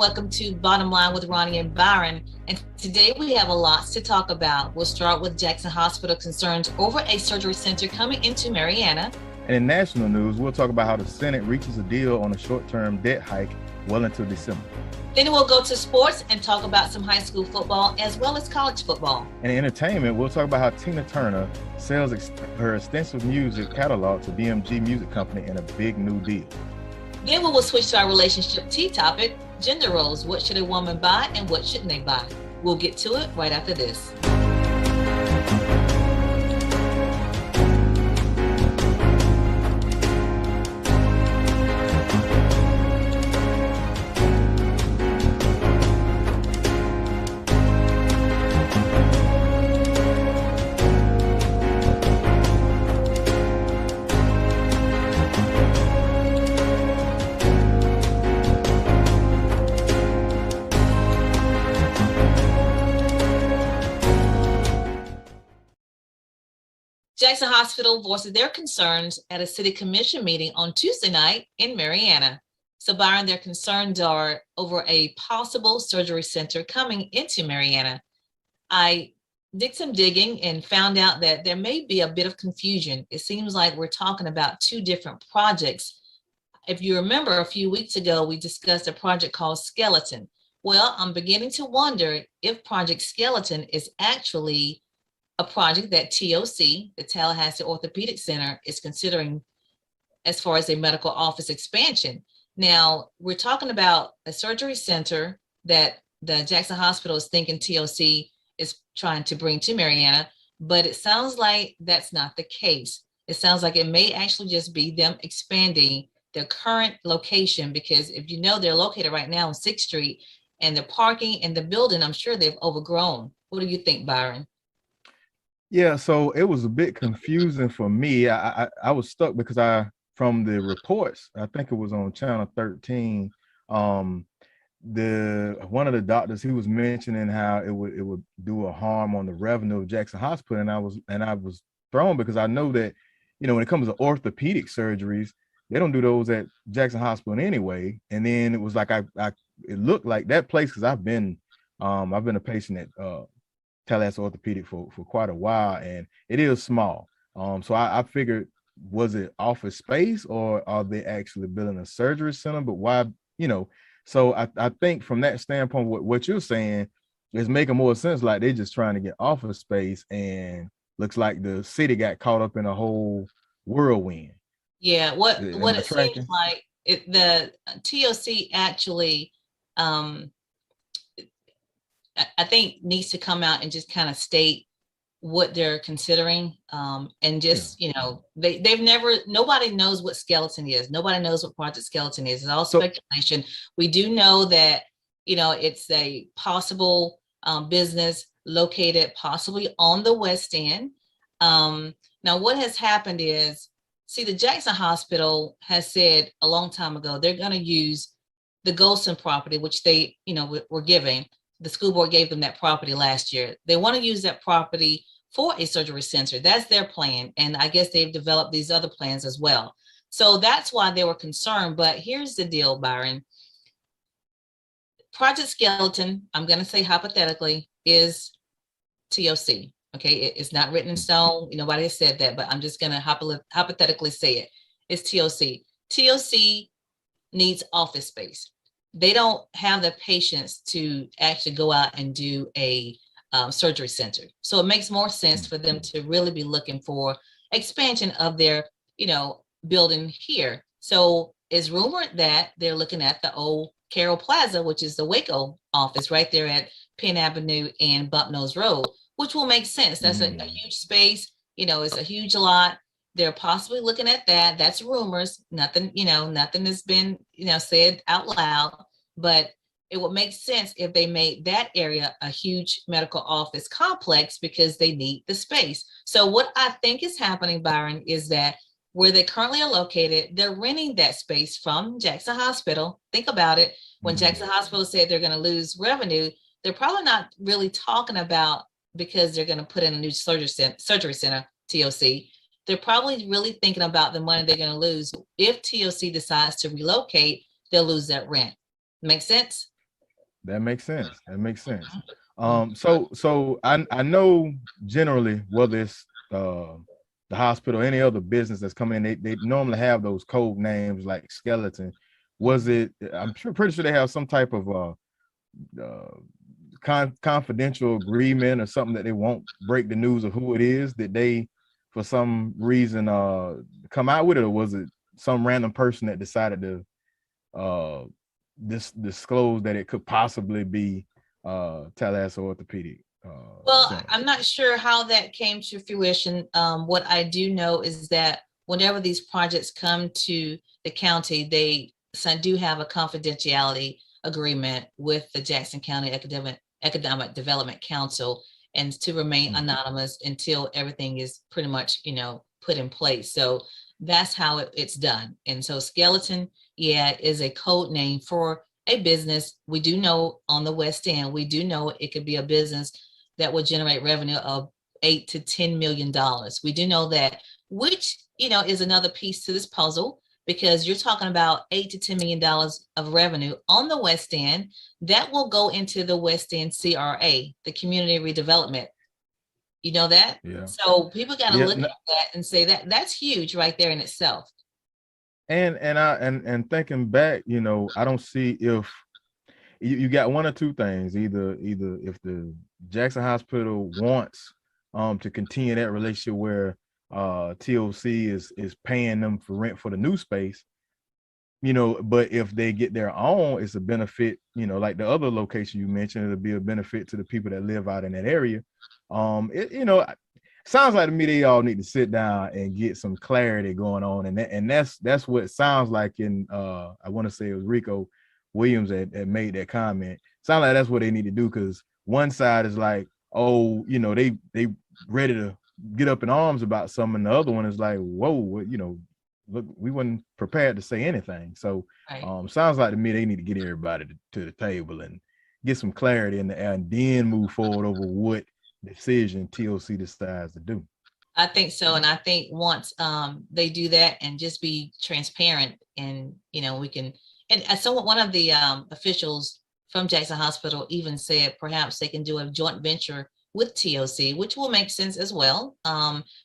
welcome to Bottom Line with Roni and Byron. And today we have a lot to talk about. We'll start with Jackson Hospital concerns over a surgery center coming into Marianna. And in national news, we'll talk about how the Senate reaches a deal on a short-term debt hike well into December. Then we'll go to sports and talk about some high school football as well as college football. And in entertainment, we'll talk about how Tina Turner sells her extensive music catalog to BMG Music Company in a big new deal. Then we will switch to our relationship tea topic, gender roles. What should a woman buy and what shouldn't they buy? We'll get to it right after this. Jackson Hospital voiced their concerns at a city commission meeting on Tuesday night in Marianna. So Byron, their concerns are over a possible surgery center coming into Marianna. I did some digging and found out that there may be a bit of confusion. It seems like we're talking about two different projects. If you remember, a few weeks ago, we discussed a project called Skeleton. Well, I'm beginning to wonder if Project Skeleton is actually a project that TOC, the Tallahassee Orthopedic Center, is considering as far as a medical office expansion. Now, we're talking about a surgery center that the Jackson Hospital is thinking TOC is trying to bring to Marianna, but it sounds like that's not the case. It sounds like it may actually just be them expanding their current location, because if you know, they're located right now on 6th Street, and the parking and the building, I'm sure they've overgrown. What do you think, Byron? Yeah, so it was a bit confusing for me. I was stuck because from the reports, I think it was on Channel 13, one of the doctors, he was mentioning how it would do a harm on the revenue of Jackson Hospital, and I was thrown because I know that, you know, when it comes to orthopedic surgeries, they don't do those at Jackson Hospital anyway. And then it was like it looked like that place, because I've been a patient at Tallahassee Orthopedic for quite a while, and it is small. So I figured, was it office space or are they actually building a surgery center? But why, you know? So I think from that standpoint, what you're saying is making more sense. Like they're just trying to get office space, and looks like the city got caught up in a whole whirlwind. Yeah, what it seems like, the TOC actually, I think needs to come out and just kind of state what they're considering, and just, you know, nobody knows what Skeleton is. Nobody knows what Project Skeleton is. It's all speculation. We do know that, you know, it's a possible business located possibly on the West End. Now, what has happened is, see, the Jackson Hospital has said a long time ago they're going to use the Golson property, which they, you know, were giving. The school board gave them that property last year. They want to use that property for a surgery center. That's their plan. And I guess they've developed these other plans as well. So that's why they were concerned. But here's the deal, Byron. Project Skeleton, I'm going to say hypothetically, is TOC. Okay, it's not written in stone. Nobody has said that, but I'm just going to hypothetically say it. It's TOC. TOC needs office space. They don't have the patience to actually go out and do a surgery center. So it makes more sense for them to really be looking for expansion of their, you know, building here. So it's rumored that they're looking at the old Carroll Plaza, which is the Waco office right there at Penn Avenue and Bump Nose Road, which will make sense. That's a huge space. You know, it's a huge lot. They're possibly looking at that. That's rumors. Nothing has been, said out loud, but it would make sense if they made that area a huge medical office complex because they need the space. So what I think is happening, Byron, is that where they currently are located, they're renting that space from Jackson Hospital. Think about it. When Jackson Hospital said they're going to lose revenue, they're probably not really talking about because they're going to put in a new surgery center, TOC. They're probably really thinking about the money they're going to lose. If TOC decides to relocate, they'll lose that rent. Make sense? That makes sense. That makes sense. Mhm. So I know generally whether it's the hospital, any other business that's coming in, they normally have those code names like skeleton. Was Mhm. it? I'm sure, pretty sure they have some type of uh confidential agreement or something that they won't break the news of who it is. Did they, for some reason, come out with it, or was it some random person that decided to uh disclose that it could possibly be Tallahassee Orthopedic Well, Center? I'm not sure how that came to fruition. What I do know is that whenever these projects come to the county, they do have a confidentiality agreement with the Jackson County Economic Development Council, and to remain Hmm. anonymous until everything is pretty much, put in place. So that's how it's done. And so skeleton, yeah, is a code name for a business. We do know on the West End, we do know it could be a business that will generate revenue of $8 to $10 million. We do know that, which is another piece to this puzzle, because you're talking about $8 to $10 million of revenue on the West End that will go into the West End CRA, the community redevelopment. You know that? Yeah. So people got to Yeah. look at that and say that that's huge right there in itself. And thinking back, I don't see if you got one or two things. Either if the Jackson Hospital wants to continue that relationship where TOC is paying them for rent for the new space, but if they get their own, it's a benefit, like the other location you mentioned, it'll be a benefit to the people that live out in that area. Sounds like to me they all need to sit down and get some clarity going on, and that's what it sounds like. In I want to say it was Rico Williams that made that comment. Sound like that's what they need to do, because one side is like, oh, they ready to get up in arms about something, and the other one is like, whoa, look, we weren't prepared to say anything. So Right. sounds like to me they need to get everybody to the table and get some clarity in the air, and then move forward over what decision TOC decides to do. I think so. And I think once they do that and just be transparent, and we can, and one of the officials from Jackson Hospital even said perhaps they can do a joint venture with TOC, which will make sense as well,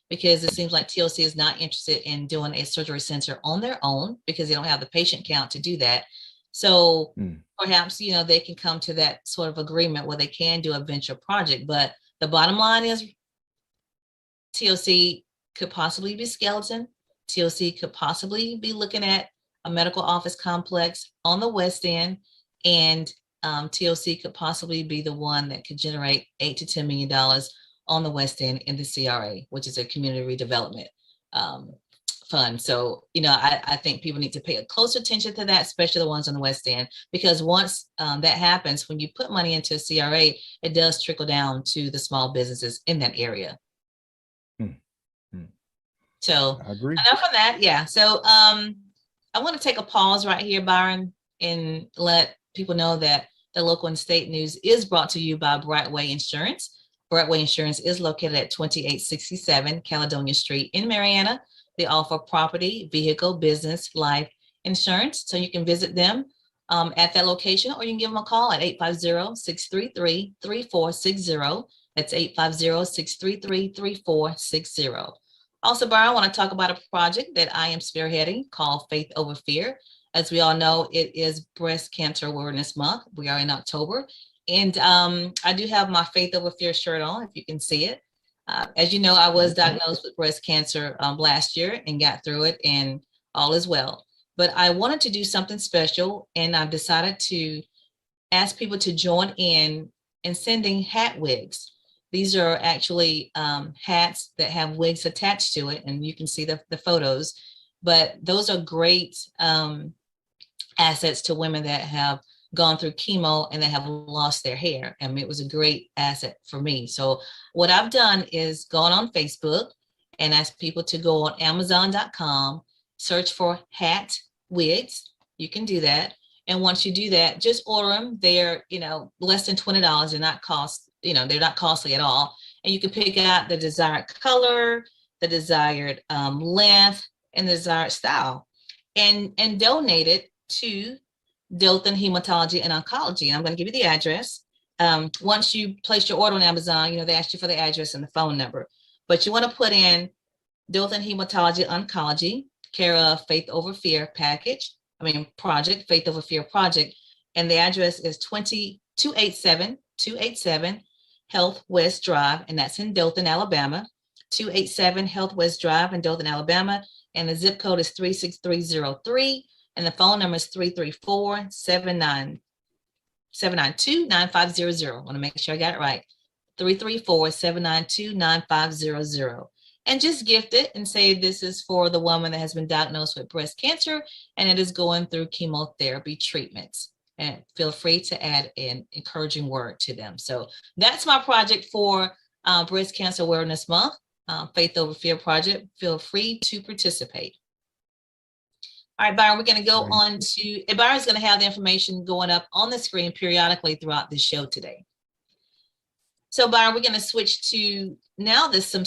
because it seems like TOC is not interested in doing a surgery center on their own because they don't have the patient count to do that. So perhaps, they can come to that sort of agreement where they can do a venture project. But the bottom line is TOC could possibly be skeleton. TOC could possibly be looking at a medical office complex on the West End, and TOC could possibly be the one that could generate $8 to $10 million on the West End in the CRA, which is a community redevelopment fund. So, I think people need to pay a close attention to that, especially the ones on the West End, because once that happens, when you put money into a CRA, it does trickle down to the small businesses in that area. So I agree. enough of that. Yeah. So I want to take a pause right here, Byron, and let people know that the local and state news is brought to you by Brightway Insurance. Brightway Insurance is located at 2867 Caledonia Street in Marianna. They offer property, vehicle, business, life insurance. So you can visit them at that location, or you can give them a call at 850-633-3460. That's 850-633-3460. Also, Byron, I want to talk about a project that I am spearheading called Faith Over Fear. As we all know, it is Breast Cancer Awareness Month. We are in October. And I do have my Faith Over Fear shirt on, if you can see it. As you know, I was diagnosed with breast cancer last year and got through it, and all is well. But I wanted to do something special, and I decided to ask people to join in sending hat wigs. These are actually hats that have wigs attached to it, and you can see the photos. But those are great assets to women that have gone through chemo and they have lost their hair. I mean, it was a great asset for me. So what I've done is gone on Facebook and asked people to go on Amazon.com, search for hat wigs. You can do that. And once you do that, just order them. They're, less than $20. They're not costly at all. And you can pick out the desired color, the desired length, and the desired style, and donate it to Dothan Hematology and Oncology. And I'm going to give you the address. Once you place your order on Amazon, they ask you for the address and the phone number. But you want to put in Dothan Hematology Oncology, care of Faith Over Fear project, Faith Over Fear project. And the address is 287 Health West Drive, and that's in Dothan, Alabama. 287 Health West Drive in Dothan, Alabama. And the zip code is 36303. And the phone number is 334-792-9500. I want to make sure I got it right. 334-792-9500. And just gift it and say this is for the woman that has been diagnosed with breast cancer and it is going through chemotherapy treatments. And feel free to add an encouraging word to them. So that's my project for Breast Cancer Awareness Month, Faith Over Fear project. Feel free to participate. All right, Byron, we're going to go on to, Byron's going to have the information going up on the screen periodically throughout the show today. So Byron, we're going to switch to, now there's some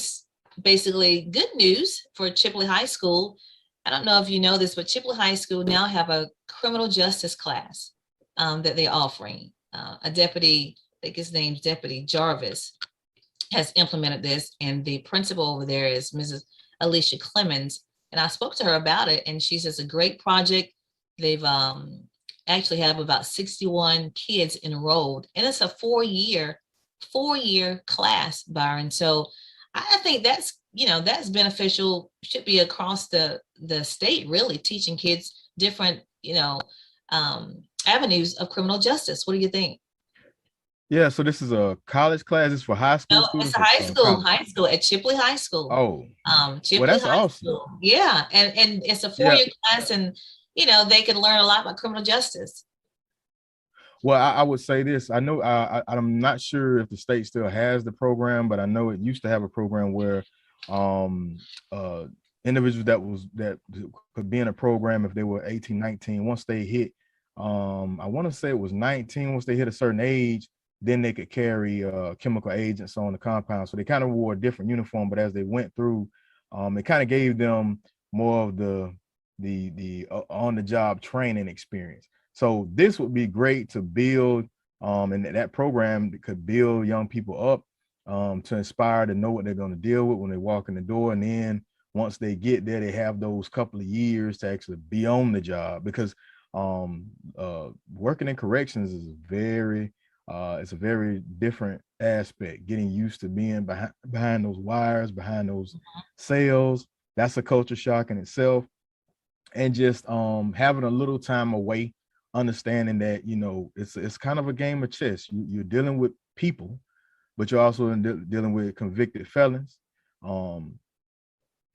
basically good news for Chippewa High School. I don't know if you know this, but Chippewa High School now have a criminal justice class that they're offering. A deputy, I think his name's Deputy Jarvis, has implemented this, and the principal over there is Mrs. Alicia Clemens. And I spoke to her about it, and she says a great project. They've actually have about 61 kids enrolled, and it's a four-year class, Byron. So I think that's beneficial. Should be across the state, really, teaching kids different avenues of criminal justice. What do you think? Yeah, so this is a college class. It's for high school No, students. it's high school at Chippewa High School. Oh, Chippewa that's High awesome. School. Yeah, and it's a four-year class, and they can learn a lot about criminal justice. Well, I would say this. I know I'm not sure if the state still has the program, but I know it used to have a program where individuals that could be in a program if they were 18, 19, once they hit, I want to say it was 19, once they hit a certain age, then they could carry chemical agents on the compound. So they kind of wore a different uniform, but as they went through, it kind of gave them more of the on-the-job training experience. So this would be great to build, and that program could build young people up to inspire to know what they're going to deal with when they walk in the door. And then once they get there, they have those couple of years to actually be on the job, because working in corrections is it's a very different aspect. Getting used to being behind those wires, behind those cells, that's a culture shock in itself. And just having a little time away, understanding that it's kind of a game of chess. You're dealing with people, but you're also dealing with convicted felons,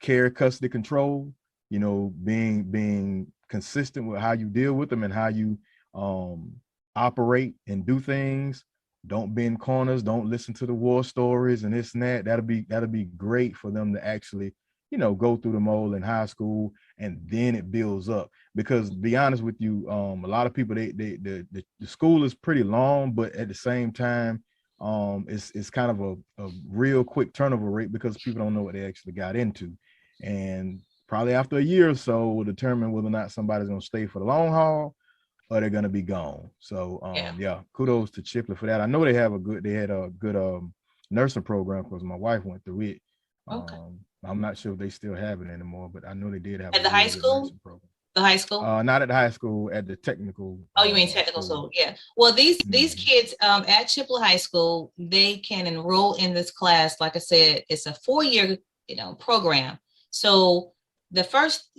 care, custody, control. Being consistent with how you deal with them and how you operate and do things. Don't bend corners. Don't listen to the war stories and this and that. That'll be great for them to actually go through the mold in high school, and then it builds up. Because to be honest with you, a lot of people, the school is pretty long, but at the same time, it's kind of a real quick turnover rate because people don't know what they actually got into. And probably after a year or so will determine whether or not somebody's going to stay for the long haul or they're going to be gone. So kudos to Chippewa for that. I know they had a good nursing program because my wife went through it. Okay. I'm not sure if they still have it anymore, but I know they did have at the high school. The high school? Not at the high school, at the technical. Oh, you mean technical school? Yeah. Well, these kids at Chippewa High School, they can enroll in this class. Like I said, it's a 4-year program. So the first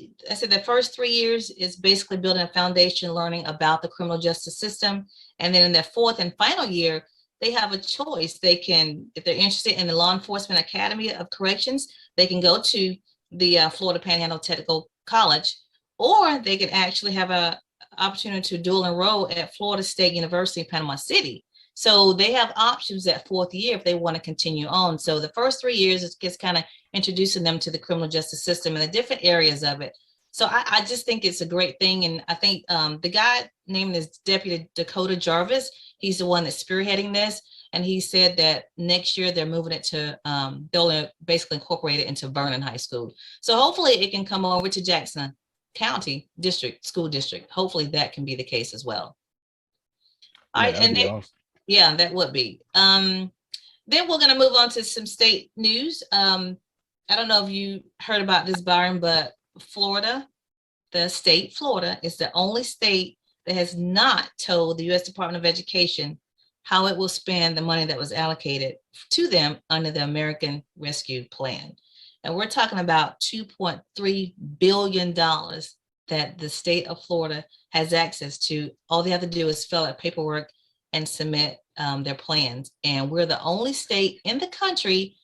3 years is basically building a foundation, learning about the criminal justice system. And then in their 4th and final year, they have a choice. They can, if they're interested in the Law Enforcement Academy of Corrections, they can go to the Florida Panhandle Technical College, or they can actually have an opportunity to dual enroll at Florida State University, Panama City. So they have options at 4th year if they want to continue on. So the first 3 years is just kind of introducing them to the criminal justice system and the different areas of it. So I just think it's a great thing. And I think the guy named is Deputy Dakota Jarvis. He's the one that's spearheading this. And he said that next year they're moving it to, they'll basically incorporate it into Vernon High School. So hopefully it can come over to Jackson county, district, school district. Hopefully that can be the case as well. All Yeah, right, that'd and be then, awesome. yeah, that would be. Then we're going to move on to some state news. I don't know if you heard about this, Byron, but Florida, the state Florida is the only state that has not told the U.S. Department of Education how it will spend the money that was allocated to them under the American Rescue Plan. And we're talking about $2.3 billion that the state of Florida has access to. All they have to do is fill out paperwork and submit their plans. And we're the only state in the country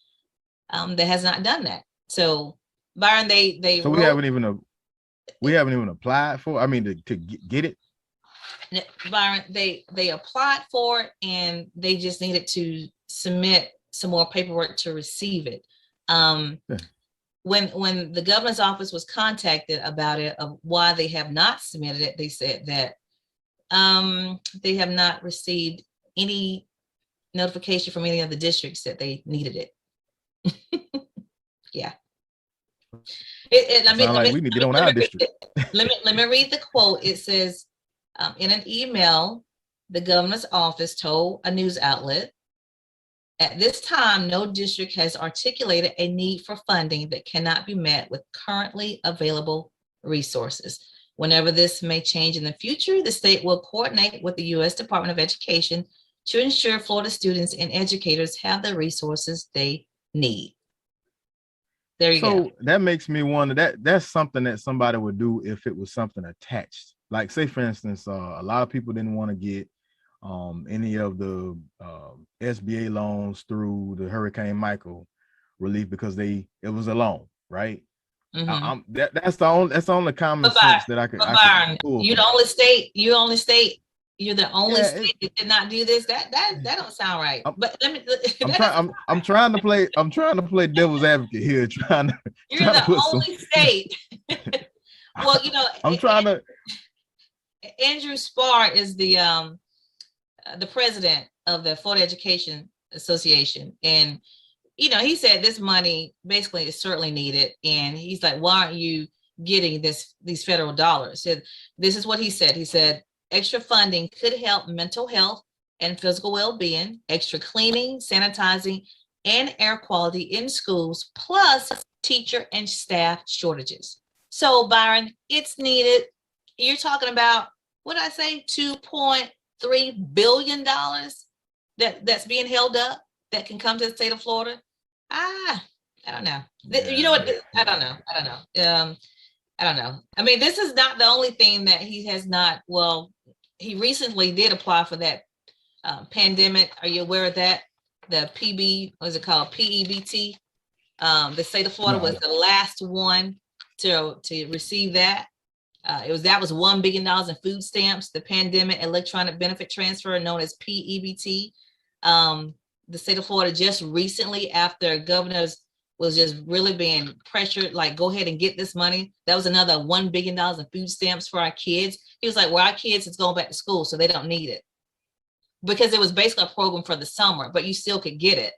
that has not done that. So Byron, So we haven't even applied for. I mean, to get it. Byron, they applied for it and they just needed to submit some more paperwork to receive it. Yeah. When the governor's office was contacted about it, of why they have not submitted it, they said that they have not received any notification from any of the districts that they needed it. Yeah. We need to get on our district. Let me read the quote. It says, in an email, the governor's office told a news outlet, at this time, no district has articulated a need for funding that cannot be met with currently available resources. Whenever this may change in the future, the state will coordinate with the U.S. Department of Education to ensure Florida students and educators have the resources they need. There you go. So that makes me wonder, that's something that somebody would do if it was something attached. Like, say, for instance, a lot of people didn't want to get any of the SBA loans through the Hurricane Michael relief because it was a loan, right? Mm-hmm. That's the only common sense that I could. Byron, you're the only state. You're the only state that did not do this. That don't sound right. But let me. I'm trying to play devil's advocate here. You're the only state. Well, I'm trying to. Andrew Spar is the president of the Florida Education Association, and he said this money basically is certainly needed, and he's like, why aren't you getting these federal dollars? So this is what he said. He said extra funding could help mental health and physical well-being, extra cleaning, sanitizing, and air quality in schools, plus teacher and staff shortages. So Byron, it's needed. You're talking about, what did I say, $2.3 billion that's being held up that can come to the state of Florida. I don't know. You know what? I don't know. I mean, this is not the only thing that he has not. Well, he recently did apply for that pandemic. Are you aware of that? The what is it called? PEBT. The state of Florida was the last one to receive that. That was $1 billion in food stamps, the pandemic electronic benefit transfer known as PEBT. The state of Florida just recently, after governors was just really being pressured, like, go ahead and get this money. That was another $1 billion in food stamps for our kids. He was like, well, our kids is going back to school, so they don't need it. Because it was basically a program for the summer, but you still could get it.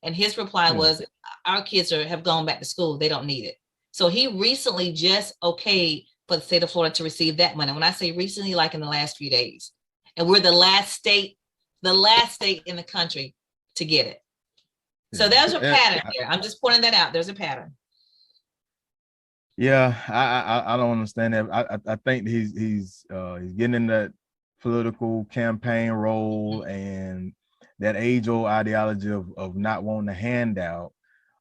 And his reply was, our kids have gone back to school, they don't need it. So he recently just okayed for the state of Florida to receive that money. When I say recently, like in the last few days. And we're the last state in the country to get it. So there's a pattern here. I'm just pointing that out. There's a pattern. Yeah, I don't understand that. I think he's getting in that political campaign role and that age-old ideology of not wanting a handout.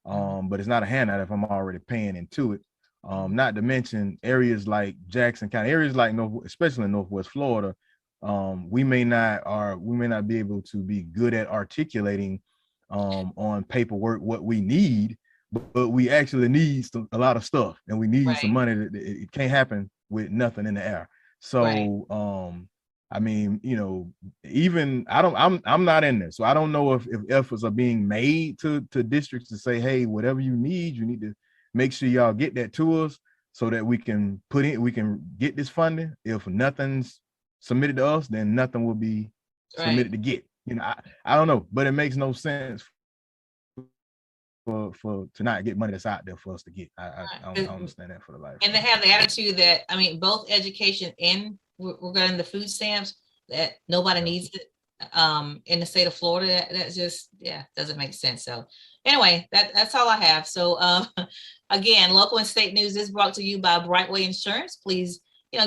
But it's not a handout if I'm already paying into it. Not to mention areas like Jackson County, areas like especially in Northwest Florida, we may not be able to be good at articulating on paperwork what we need, but we actually need a lot of stuff, and we need some money. It can't happen with nothing in the air. So I mean, even I'm not in there, so I don't know if efforts are being made to districts to say, hey, whatever you need to make sure y'all get that to us so that we can get this funding. If nothing's submitted to us, then nothing will be submitted to get. I don't know, but it makes no sense to not get money that's out there for us to get. I don't understand that for the life. And they have the attitude that, I mean, both education and regarding the food stamps, that nobody needs it in the state of Florida. That just, yeah, doesn't make sense. So anyway, that's all I have. So again, local and state news is brought to you by Brightway Insurance. Please,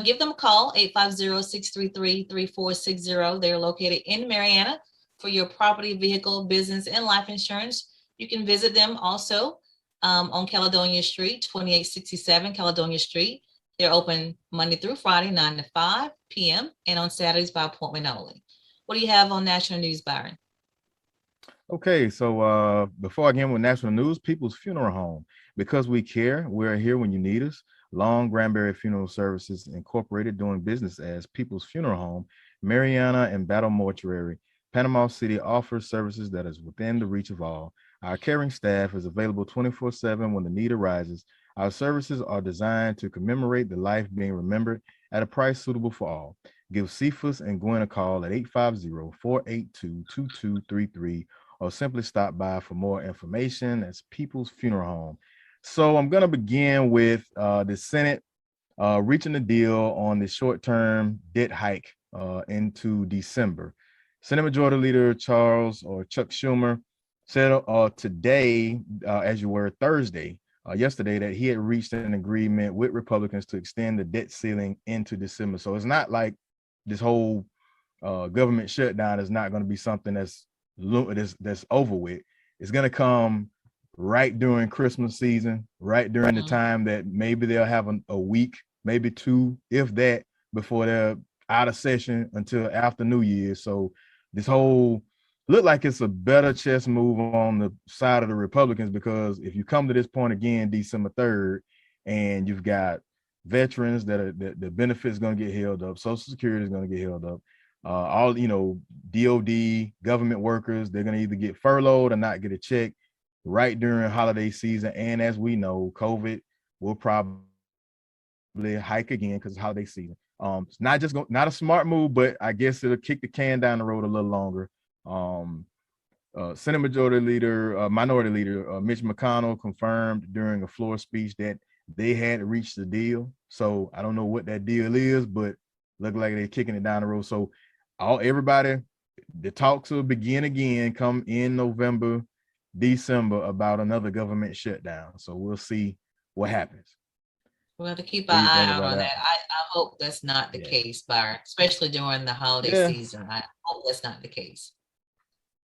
give them a call, 850-633-3460. They're located in Marianna for your property, vehicle, business, and life insurance. You can visit them also on Caledonia Street, 2867 Caledonia Street. They're open Monday through Friday, 9 to 5 p.m. and on Saturdays by appointment only. What do you have on national news, Byron? Okay, so before I get with national news, People's Funeral Home. Because we care, we're here when you need us. Long Granbury Funeral Services Incorporated, doing business as People's Funeral Home, Marianna and Battle Mortuary, Panama City, offers services that is within the reach of all. Our caring staff is available 24/7 when the need arises. Our services are designed to commemorate the life being remembered at a price suitable for all. Give Cephas and Gwen a call at 850-482-2233 or simply stop by for more information. That's People's Funeral Home. So I'm going to begin with the Senate reaching a deal on the short-term debt hike into December. Senate Majority Leader Chuck Schumer said today, as you were Thursday, yesterday, that he had reached an agreement with Republicans to extend the debt ceiling into December. So it's not like this whole government shutdown is not going to be something that's over with. It's going to come right during Christmas season, right during the time that maybe they'll have a week, maybe two, if that, before they're out of session until after New Year. So this whole look like it's a better chess move on the side of the Republicans, because if you come to this point again, December 3rd, and you've got veterans that the benefits going to get held up, Social Security is going to get held up, all DOD government workers, they're going to either get furloughed or not get a check right during holiday season. And as we know, COVID will probably hike again because it's holiday season. It's not a smart move, but I guess it'll kick the can down the road a little longer. Senate Minority Leader Mitch McConnell confirmed during a floor speech that they had reached a deal. So I don't know what that deal is, but look like they're kicking it down the road. So everybody, the talks will begin again come in November, December about another government shutdown. So we'll see what happens. We'll have to keep our eye out on that. I hope that's not the case, Byron, especially during the holiday season. I hope that's not the case.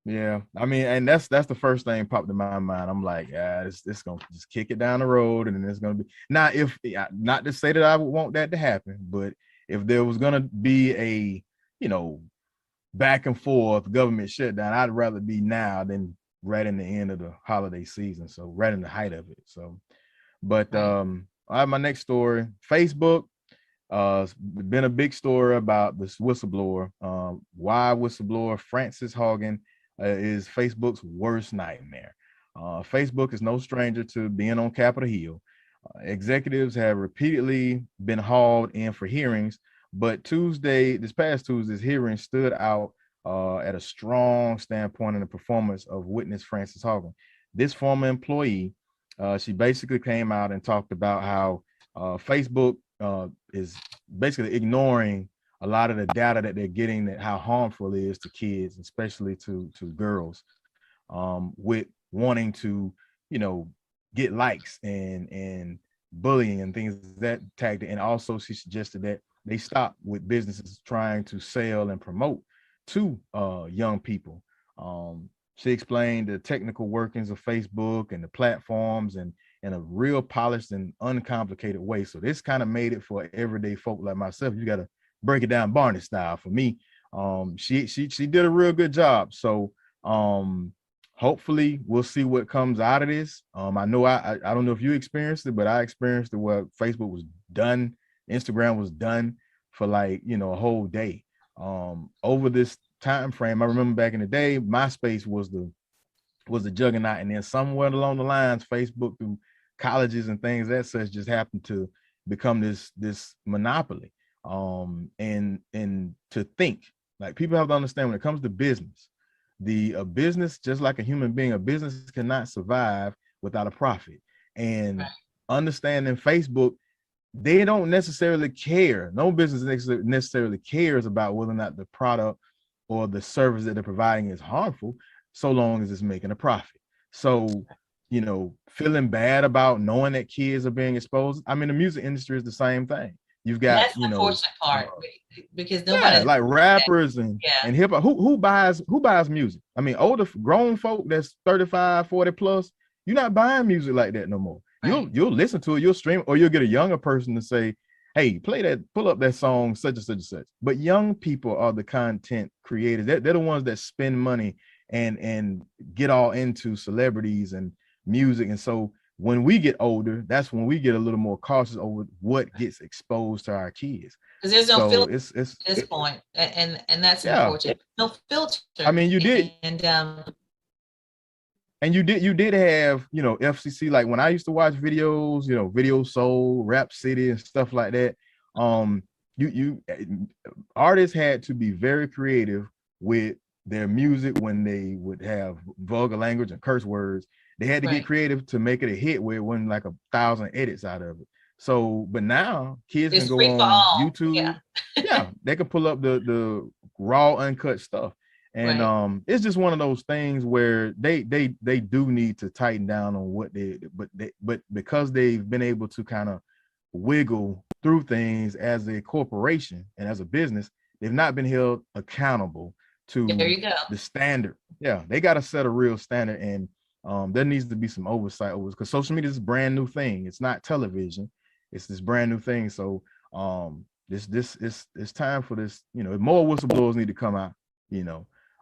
Yeah, I mean, and that's the first thing popped in my mind. I'm like, it's gonna just kick it down the road, and then it's gonna be now. If not to say that I would want that to happen, but if there was gonna be a back and forth government shutdown, I'd rather be now than right in the end of the holiday season. So right in the height of it. So, but I have my next story. Facebook. Been a big story about this whistleblower. Why whistleblower Frances Hogan is Facebook's worst nightmare. Facebook is no stranger to being on Capitol Hill. Executives have repeatedly been hauled in for hearings, but this past Tuesday's hearing stood out at a strong standpoint in the performance of witness Frances Hogan. This former employee, she basically came out and talked about how Facebook is basically ignoring a lot of the data that they're getting, that how harmful it is to kids, especially to girls, with wanting to, get likes and bullying and things that tactic. And also she suggested that they stop with businesses trying to sell and promote to young people. She explained the technical workings of Facebook and the platforms and in a real polished and uncomplicated way. So this kind of made it for everyday folk like myself. You got to break it down Barney style. For me, she did a real good job. So hopefully we'll see what comes out of this. I know I don't know if you experienced it, but I experienced it where Facebook was done, Instagram was done for like a whole day. Over this time frame, I remember back in the day, MySpace was the juggernaut, and then somewhere along the lines, Facebook through colleges and things that such just happened to become this monopoly. And to think, like, people have to understand, when it comes to business, a business, just like a human being, a business cannot survive without a profit. And understanding Facebook, they don't necessarily care. No business necessarily cares about whether or not the product or the service that they're providing is harmful, so long as it's making a profit. So, feeling bad about knowing that kids are being exposed. I mean, the music industry is the same thing. You've got, that's the unfortunate part, because nobody's like rappers and yeah. hip hop. Who buys music? I mean, older grown folk that's 35, 40 plus, you're not buying music like that no more. Right. You'll listen to it, you'll stream, or you'll get a younger person to say, hey, pull up that song, such and such and such. But young people are the content creators. They're the ones that spend money and get all into celebrities and music. And so when we get older, that's when we get a little more cautious over what gets exposed to our kids. Because there's no filter at this point, and that's unfortunate. No filter. I mean, you did, and you did have, FCC. Like when I used to watch videos, Video Soul, Rap City, and stuff like that. Artists had to be very creative with their music when they would have vulgar language and curse words. They had to get creative to make it a hit where it wasn't like 1,000 edits out of it. So, but now kids can go on YouTube. Yeah, they can pull up the raw, uncut stuff. And it's just one of those things where they do need to tighten down on what but because they've been able to kind of wiggle through things as a corporation and as a business, they've not been held accountable to the standard. Yeah, they got to set a real standard, and there needs to be some oversight over, because social media is a brand new thing. It's not television. It's this brand new thing. So it's time for this, more whistleblowers need to come out,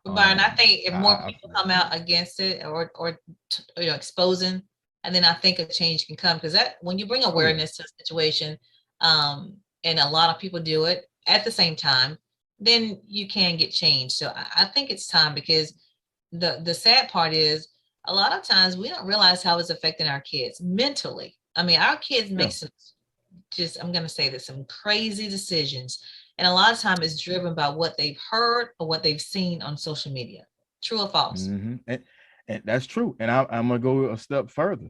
Byron, I think if more people come out against it or exposing, and then I think a change can come, because that when you bring awareness to a situation, and a lot of people do it at the same time, then you can get change. So I think it's time, because the sad part is a lot of times we don't realize how it's affecting our kids mentally. I mean, our kids make some, I'm going to say this, some crazy decisions. And a lot of time it's driven by what they've heard or what they've seen on social media. True or false? Mm-hmm. And that's true. And I'm going to go a step further.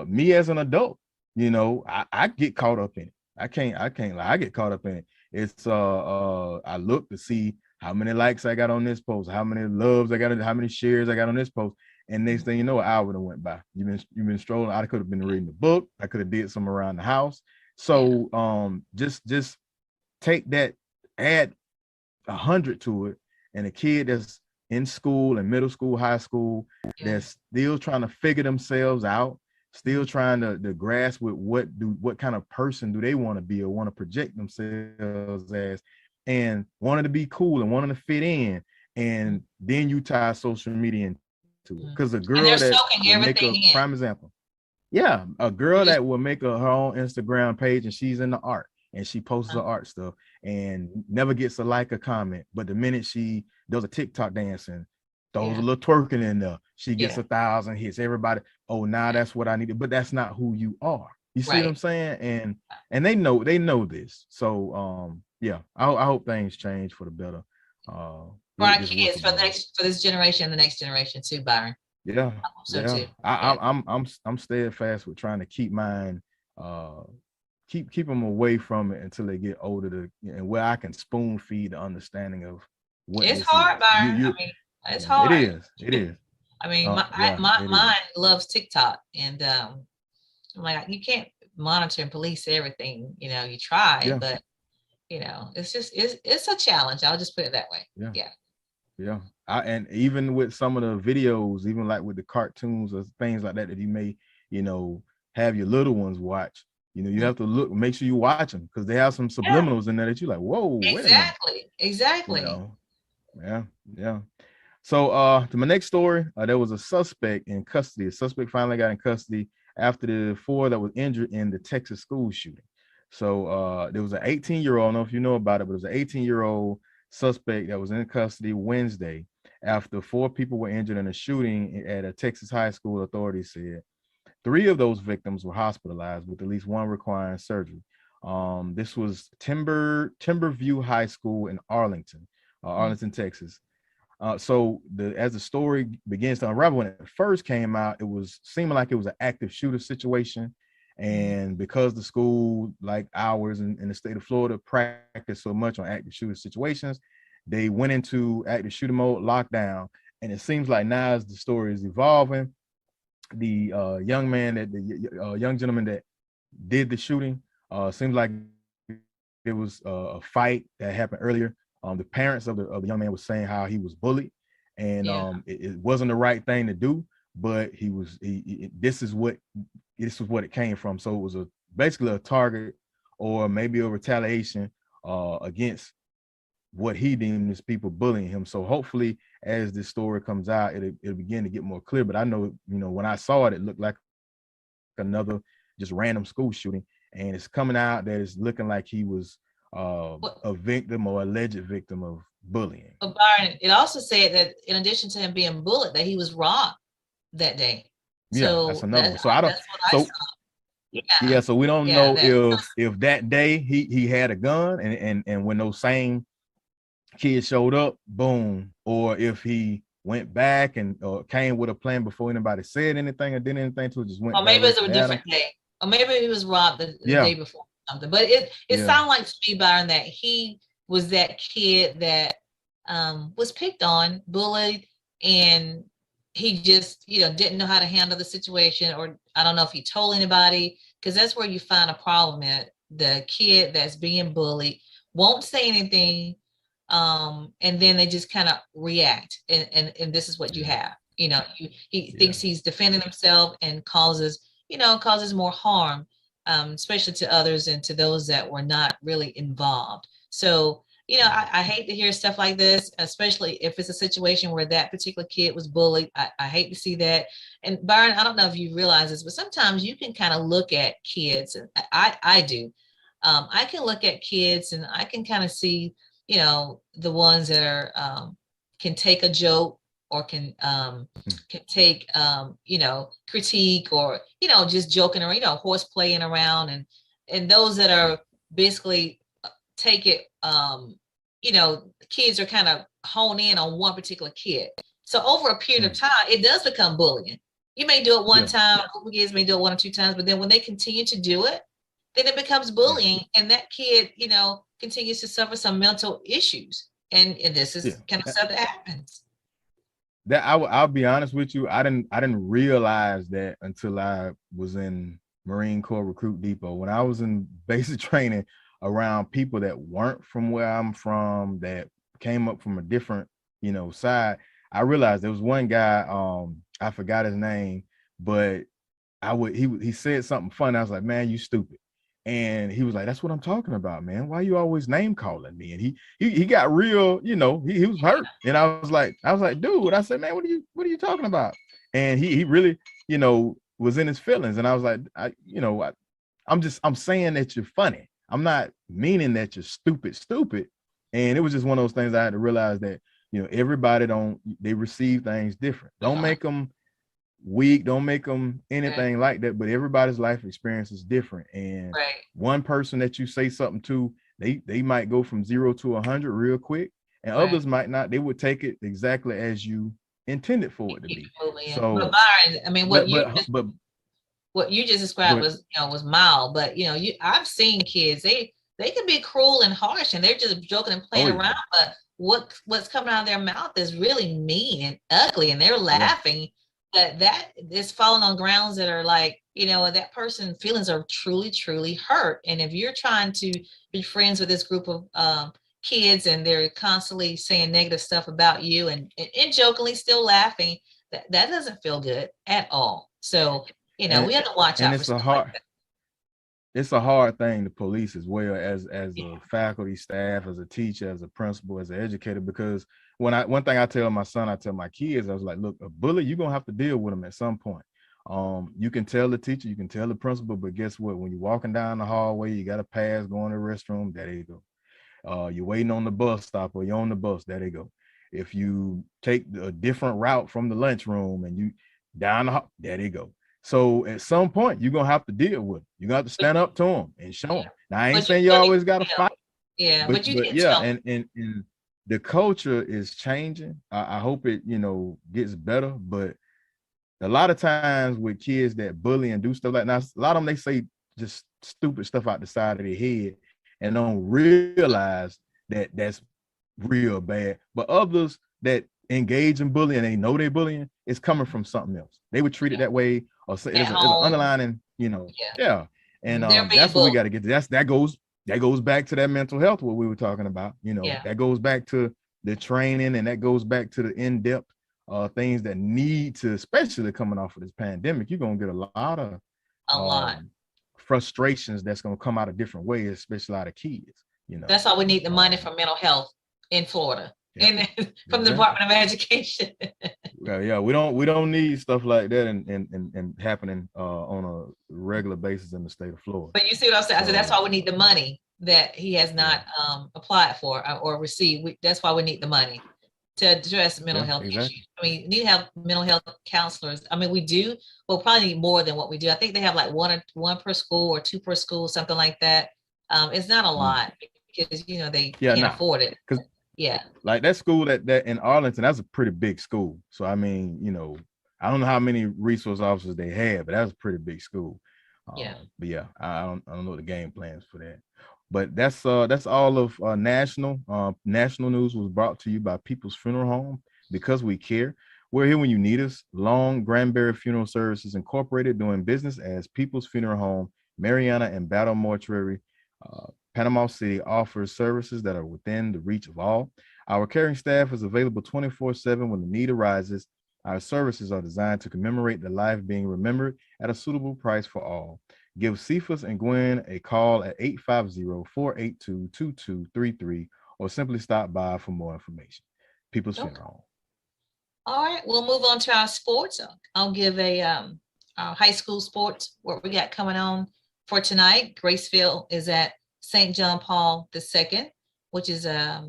Me as an adult, I get caught up in it. I can't lie. I get caught up in it. It's I look to see how many likes I got on this post, how many loves I got, how many shares I got on this post. And next thing you know, an hour went by. You've been strolling. I could have been reading the book. I could have did some around the house. So just take that, add 100 to it, and a kid that's in school and middle school, high school, that's still trying to figure themselves out, still trying to grasp with what kind of person do they want to be or want to project themselves as, and wanting to be cool and wanting to fit in. And then you tie social media into it, because a girl that will make a prime example. Yeah, a girl that will make her own Instagram page, and she's in the art, and she posts her art stuff and never gets a like or comment. But the minute she does a TikTok dance and throws a little twerking in there, she gets 1,000 hits. Everybody, now that's what I needed. But that's not who you are. You see what I'm saying? And they know this. So I hope things change for the better. For our kids, for this generation and the next generation too, Byron. Yeah. Too. I'm steadfast with trying to keep mine, keep them away from it until they get older, and where I can spoon feed the understanding of what it's hard, Byron. I mean, it's hard. It is. I mean, mine loves TikTok, and I'm like, you can't monitor and police everything. You try, but it's just it's a challenge. I'll just put it that way. Yeah. And even with some of the videos, even like with the cartoons or things like that you may, have your little ones watch, you have to make sure you watch them, because they have some subliminals in there that you're like, whoa, exactly. Yeah. So to my next story, there was a suspect in custody. A suspect finally got in custody after the 4 that was injured in the Texas school shooting. So there was an 18-year-old, I don't know if you know about it, but it was an 18-year-old suspect that was in custody Wednesday after 4 people were injured in a shooting at a Texas high school, authorities said. 3 of those victims were hospitalized, with at least 1 requiring surgery. This was Timberview High School in Arlington, Texas. So as the story begins to unravel, when it first came out, it was seeming like it was an active shooter situation. And because the school, like ours in the state of Florida, practiced so much on active shooter situations, they went into active shooter mode, lockdown. And it seems like now as the story is evolving, the young gentleman that did the shooting, seems like it was a fight that happened earlier. The parents of the young man was saying how he was bullied, and it wasn't the right thing to do, but this is what it came from. So it was basically a target or maybe a retaliation against what he deemed as people bullying him. So hopefully, as this story comes out, it'll begin to get more clear. But I know, when I saw it, it looked like another just random school shooting, and it's coming out that it's looking like he was a victim or alleged victim of bullying. But Byron, it also said that in addition to him being bullied, that he was robbed that day. Yeah, that's another one. So I don't. So we don't know if that day he had a gun, and when those same kids showed up, boom, or if he went back and came with a plan before anybody said anything or did anything to it, just went. Or maybe it was a different day. Or maybe he was robbed the day before something. But it sounded like to me, Byron, that he was that kid that was picked on, bullied, and he just, didn't know how to handle the situation, or I don't know if he told anybody, because that's where you find a problem at. The kid that's being bullied won't say anything, and then they just kind of react, and this is what you have. He thinks he's defending himself and causes more harm, especially to others and to those that were not really involved. So, I hate to hear stuff like this, especially if it's a situation where that particular kid was bullied. I hate to see that. And Byron, I don't know if you realize this, but sometimes you can kind of look at kids, and I do. I can look at kids and I can kind of see, the ones that are can take a joke, or can take critique, or just joking around, horse playing around, and those that are basically take it, kids are kind of hone in on one particular kid. So over a period of time, it does become bullying. You may do it one time, a group of kids may do it one or two times, but then when they continue to do it, then it becomes bullying, and that kid, continues to suffer some mental issues. And this is kind of stuff that happens. That I'll be honest with you, I didn't realize that until I was in Marine Corps Recruit Depot. When I was in basic training around people that weren't from where I'm from, that came up from a different, side, I realized there was one guy, I forgot his name, but he said something funny. I was like, man, you stupid. And he was like, that's what I'm talking about, man. Why you always name calling me? And he got real, he was hurt. And I was like, dude, I said, man, what are you talking about? And he really, was in his feelings. And I was like, I'm saying that you're funny. I'm not meaning that you're stupid. And it was just one of those things I had to realize that, everybody they receive things different. Don't make them weak, don't make them anything like that, but everybody's life experience is different. And one person that you say something to, they might go from 0 to 100 real quick, and others might not. They would take it exactly as you intended for it to be. So, but Byron, I mean, what you just described was mild, but I've seen kids, they can be cruel and harsh, and they're just joking and playing around, but what's coming out of their mouth is really mean and ugly, and they're laughing. That is falling on grounds that are like, that person's feelings are truly, truly hurt. And if you're trying to be friends with this group of kids, and they're constantly saying negative stuff about you and jokingly still laughing, that doesn't feel good at all. So, we have to watch out for stuff like that. It's a hard thing to police as well, as a faculty, staff, as a teacher, as a principal, as an educator, because one thing I tell my son, I tell my kids, I was like, look, a bully, you're going to have to deal with them at some point. You can tell the teacher, you can tell the principal, but guess what? When you're walking down the hallway, you got a pass, going to the restroom, there you go. You're waiting on the bus stop, or you're on the bus, there you go. If you take a different route from the lunchroom and you down the hall, there you go. So at some point, you're going to have to deal with them. You're going to have to stand up to them and show them. Now, I ain't saying you always got to fight. Yeah, but you can tell. And the culture is changing. I hope it, gets better. But a lot of times with kids that bully and do stuff like that, a lot of them, they say just stupid stuff out the side of their head and don't realize that that's real bad. But others that engage in bullying and they know they're bullying, it's coming from something else. They would treat it that way, or say there's an underlining, yeah. And that's what we got to get to. That goes back to that mental health, what we were talking about. That goes back to the training, and that goes back to the in-depth things that need to, especially coming off of this pandemic. You're gonna get a lot frustrations that's gonna come out of different ways, especially out of kids. That's why we need the money for mental health in Florida, and from the Department of Education. Yeah, we don't need stuff like that and happening on a regular basis in the state of Florida. But you see what I'm saying? I said that's why we need the money that he has not applied for or received. That's why we need the money to address mental health issues. I mean, you need to have mental health counselors. I mean, we do. We'll probably need more than what we do. I think they have like one per school or two per school, something like that. It's not a lot because they can't afford it. Like that school that in Arlington, that's a pretty big school. So I mean, I don't know how many resource officers they have, but that's a pretty big school. But yeah, I don't know the game plans for that. But that's all of national news was brought to you by People's Funeral Home, because we care. We're here when you need us. Long Granbury Funeral Services Incorporated, doing business as People's Funeral Home, Mariana and Battle Mortuary, Panama City, offers services that are within the reach of all. Our caring staff is available 24/7 when the need arises. Our services are designed to commemorate the life being remembered at a suitable price for all. Give Cephas and Gwen a call at 850-482-2233 or simply stop by for more information. People's Funeral Home. All right, we'll move on to our sports. I'll give our high school sports, what we got coming on for tonight. Graceville is at St. John Paul II, which is a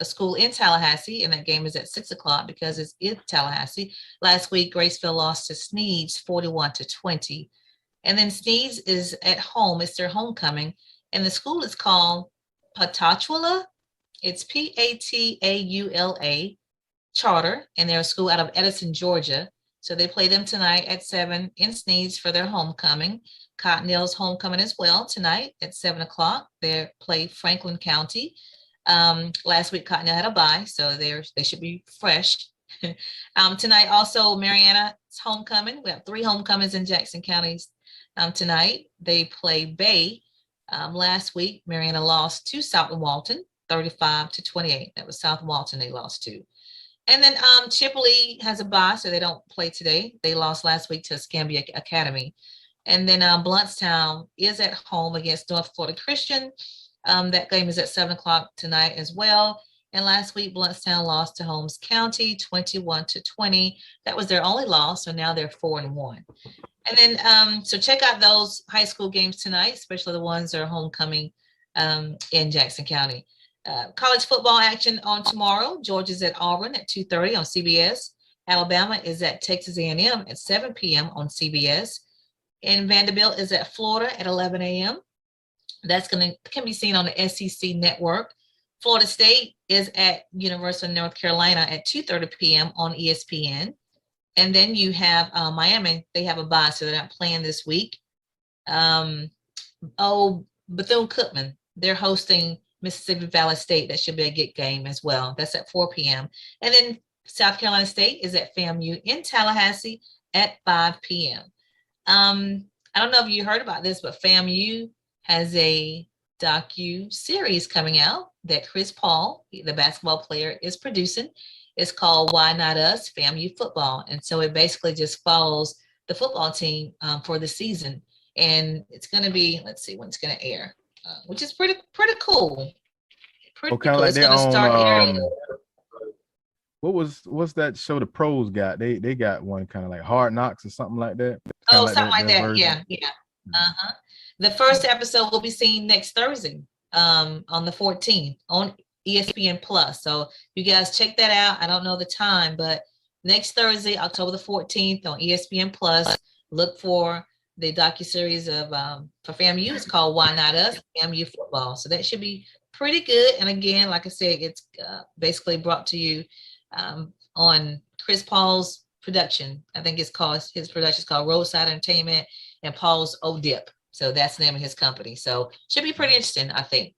school in Tallahassee, and that game is at 6:00 because it's in Tallahassee. Last week, Graceville lost to Sneads 41-20. And then Sneads is at home. It's their homecoming. And the school is called Pataula. It's Pataula Charter. And they're a school out of Edison, Georgia. So they play them tonight at 7 in Sneads for their homecoming. Cottonelle's homecoming as well tonight at 7:00. They play Franklin County. Last week, Cottonelle had a bye, so they should be fresh. Tonight, also, Mariana's homecoming. We have 3 homecomings in Jackson counties. Tonight, they play Bay. Last week, Mariana lost to South Walton, 35-28. That was South Walton they lost to. And then Chippewa has a bye, so they don't play today. They lost last week to Escambia Academy. And then Blountstown is at home against North Florida Christian. That game is at 7:00 tonight as well. And last week, Blountstown lost to Holmes County 21-20. That was their only loss, so now they're 4-1. And then, so check out those high school games tonight, especially the ones that are homecoming in Jackson County. College football action on tomorrow. Georgia's at Auburn at 2:30 on CBS. Alabama is at Texas A&M at 7 p.m. on CBS. And Vanderbilt is at Florida at 11 a.m. That's can be seen on the SEC network. Florida State is at University of North Carolina at 2:30 p.m. on ESPN. And then you have Miami. They have a bye, so they're not playing this week. Bethune-Cookman, they're hosting Mississippi Valley State. That should be a good game as well. That's at 4 p.m. And then South Carolina State is at FAMU in Tallahassee at 5 p.m. I don't know if you heard about this, but FAMU has a docu-series coming out that Chris Paul, the basketball player, is producing. It's called Why Not Us? FAMU Football. And so it basically just follows the football team for the season. And it's going to be, let's see when it's going to air, which is pretty cool. Pretty cool. Like it's going to start airing. What's that show the pros got? They got one kind of like Hard Knocks or something like that. Oh, something like that. Yeah. Uh-huh. The first episode will be seen next Thursday, on the 14th on ESPN Plus. So you guys check that out. I don't know the time, but next Thursday, October the 14th on ESPN Plus, look for the docuseries of for FAMU. It's called Why Not Us? FAMU Football. So that should be pretty good. And again, like I said, it's basically brought to you on Chris Paul's production. I think his production is called Roadside Entertainment and Paul's O-Dip. So that's the name of his company. So should be pretty interesting, I think.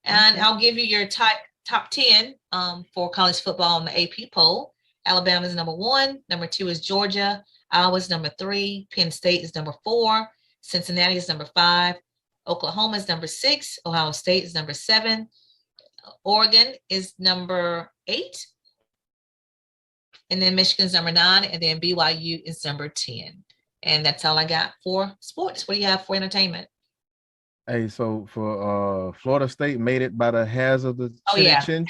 And I'll give you your top 10 for college football on the AP poll. Alabama is number 1. Number 2 is Georgia. Iowa is number 3. Penn State is number 4. Cincinnati is number 5. Oklahoma is number 6. Ohio State is number 7. Oregon is number 8. And then Michigan's number 9. And then BYU is number 10. And that's all I got for sports. What do you have for entertainment? Hey, so for Florida State made it by the hairs of the chin.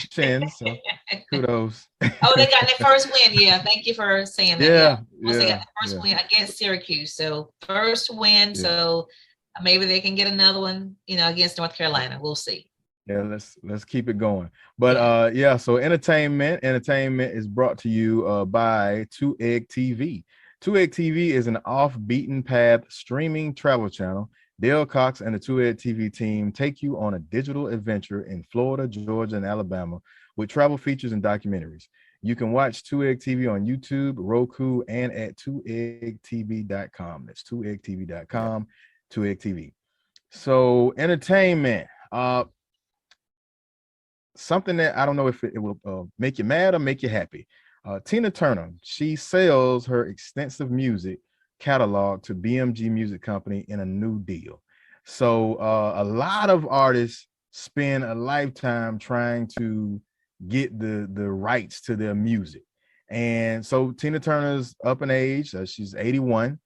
So kudos. Oh, they got their first win. Yeah, thank you for saying that. Once they got the first win against Syracuse. So first win. Yeah. So maybe they can get another one, against North Carolina. We'll see. Yeah, let's keep it going. But so entertainment is brought to you by 2Egg TV. 2Egg TV is an off-beaten path streaming travel channel. Dale Cox and the 2Egg TV team take you on a digital adventure in Florida, Georgia, and Alabama with travel features and documentaries. You can watch 2Egg TV on YouTube, Roku, and at 2eggtv.com. That's 2eggtv.com, 2Egg TV. So entertainment, something that I don't know if it will make you mad or make you happy. Tina Turner, she sells her extensive music catalog to BMG Music Company in a new deal. So a lot of artists spend a lifetime trying to get the rights to their music. And so Tina Turner's up in age, she's 81,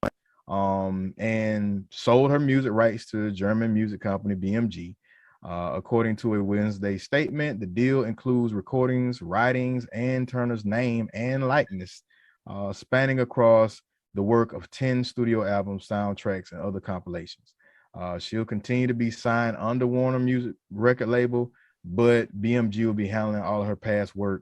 and sold her music rights to the German music company BMG. According to a Wednesday statement, the deal includes recordings, writings, and Turner's name and likeness, spanning across the work of 10 studio albums, soundtracks, and other compilations. She'll continue to be signed under Warner Music record label, but BMG will be handling all of her past work,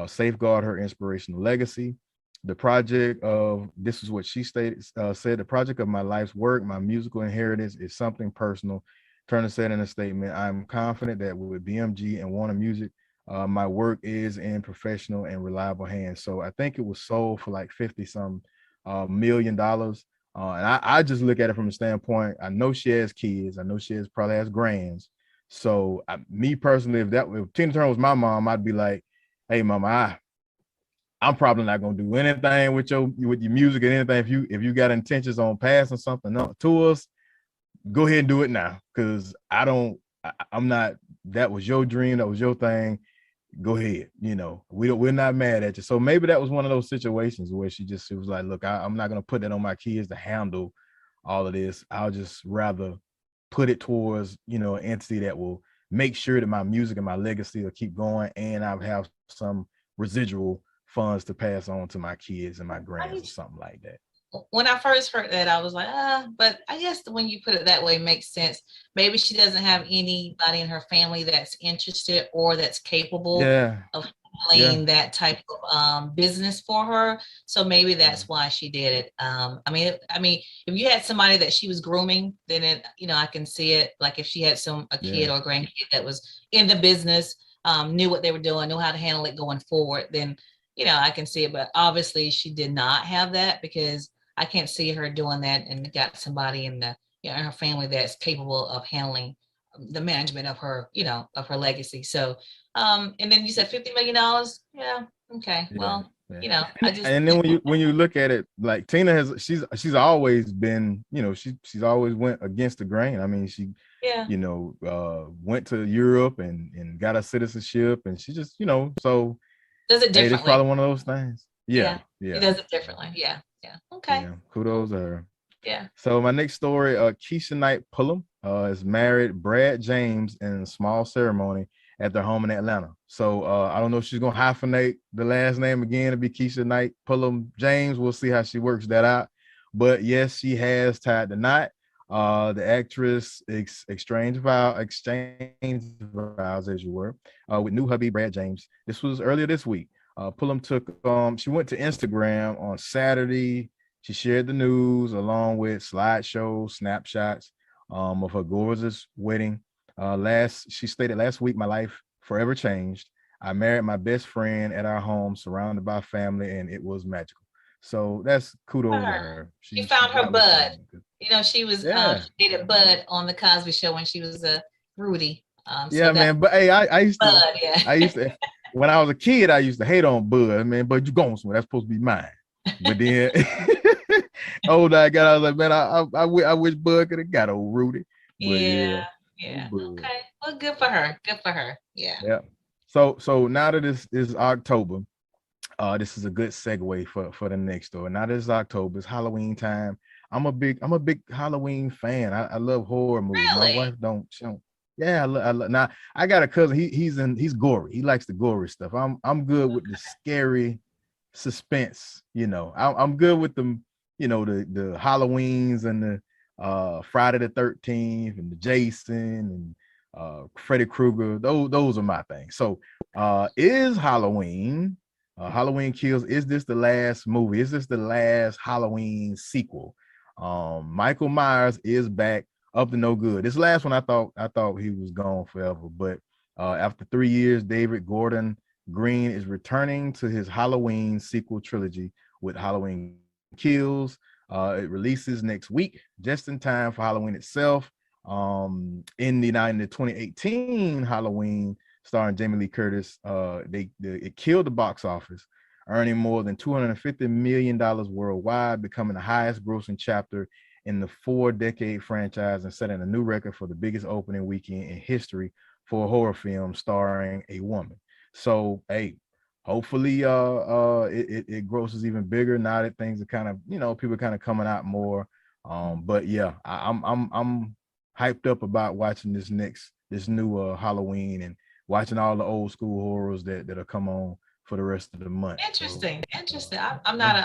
safeguard her inspirational legacy. The project of, this is what she said, the project of my life's work, my musical inheritance is something personal. Turner said in a statement, I'm confident that with BMG and Warner Music, my work is in professional and reliable hands. So I think it was sold for like 50-some $million. And I just look at it from the standpoint, I know she has kids. I know she probably has grands. So me personally, if Tina Turner was my mom, I'd be like, hey, mama, I'm probably not going to do anything with your music and anything. If you got intentions on passing something to us, go ahead and do it now, because I'm not, that was your dream, that was your thing. Go ahead, we're not mad at you. So maybe that was one of those situations where she was like, look, I'm not going to put that on my kids to handle all of this. I'll just rather put it towards, an entity that will make sure that my music and my legacy will keep going, and I'll have some residual funds to pass on to my kids and my grands or something like that. When I first heard that, I was like, but I guess when you put it that way, it makes sense. Maybe she doesn't have anybody in her family that's interested or that's capable of handling that type of business for her. So maybe that's why she did it. I mean, if you had somebody that she was grooming, then I can see it. Like if she had a kid or a grandkid that was in the business, knew what they were doing, knew how to handle it going forward, then I can see it. But obviously, she did not have that, because I can't see her doing that and got somebody in her family that's capable of handling the management of her, of her legacy. So, and then you said $50 million. Yeah. Okay. Yeah. Well, and then when you look at it, like Tina she's always been, she's always went against the grain. I mean, she, went to Europe and got a citizenship, and she just, so does it differently. It's probably one of those things. Yeah. It does it differently. Yeah. Okay. Yeah. Kudos to her. Yeah. So my next story, Keisha Knight Pullum is married Brad James in a small ceremony at their home in Atlanta. So I don't know if she's gonna hyphenate the last name again to be Keisha Knight Pullum James. We'll see how she works that out. But yes, she has tied the knot. The actress exchanged vows, as you were, with new hubby Brad James. This was earlier this week. Pullum she went to Instagram on Saturday. She shared the news along with slideshows, snapshots of her gorgeous wedding. She stated last week, my life forever changed. I married my best friend at our home, surrounded by family, and it was magical. So that's kudos to Her. her. She She found her got what she bud. wanted. You know, she was Yeah. she dated Bud on the Cosby Show when she was Rudy. So Yeah, that man. But hey, Bud, yeah. I used to, when I was a kid, I used to hate on Bud, man. But you going somewhere? That's supposed to be mine. But then, older I got, I was like, man, I wish Bud could have got old Rudy. But Yeah, yeah, yeah. Bud. Okay. Well, good for her. Good for her. Yeah. Yeah. So now that this is October, this is a good segue for the next story. Now that it's October, it's Halloween time. I'm a big Halloween fan. I love horror movies. My Really? wife don't. She don't. Yeah, now I got a cousin. He's gory. He likes the gory stuff. I'm good with the scary suspense. I'm good with them. The Halloweens and the Friday the 13th and the Jason and Freddy Krueger. Those are my things. So is Halloween Kills, is this the last movie? Is this the last Halloween sequel? Michael Myers is back, up to no good. This last one, I thought he was gone forever, but after 3 years, David Gordon Green is returning to his Halloween sequel trilogy with Halloween Kills. It releases next week, just in time for Halloween itself. In the 2018 Halloween, starring Jamie Lee Curtis, it killed the box office, earning more than $250 million worldwide, becoming the highest grossing chapter in the 4-decade franchise and setting a new record for the biggest opening weekend in history for a horror film starring a woman. So, hey, hopefully it grosses even bigger now that things are kind of, people kind of coming out more. But yeah, I'm hyped up about watching this new Halloween and watching all the old school horrors that'll come on for the rest of the month. Interesting. So, Interesting. I'm not